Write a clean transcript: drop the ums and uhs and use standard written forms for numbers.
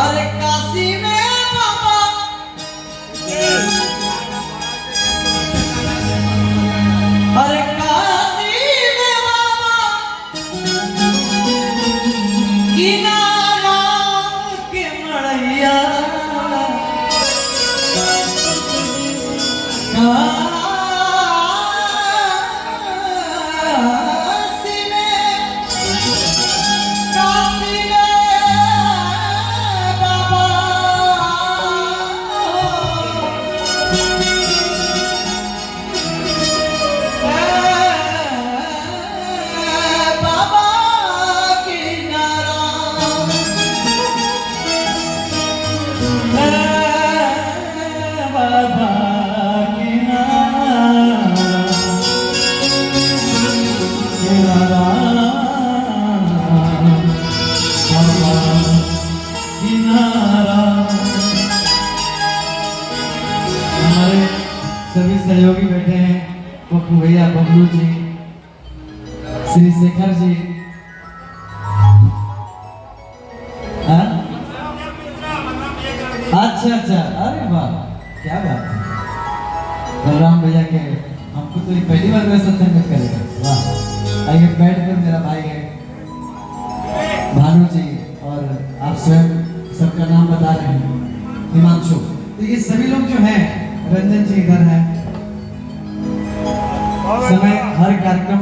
अरे काशी में बाबा अरे काशी में बाबा किनारा के मड़ैया हमारे सभी सहयोगी बैठे हैं, पप्पू भैया, बबलू जी, श्री शेखर जी, अच्छा अच्छा, अरे वाह क्या बात है। बलराम भैया के हमको तो ये पहली बार वैसा संगत करेगा, वाह। आइए बैठ कर, मेरा भाई है भानु जी, और आप स्वयं सबका नाम बता रहे हैं, हिमांशु। तो ये सभी लोग जो हैं, रंजन जी इधर हैं, समय हर कार्यक्रम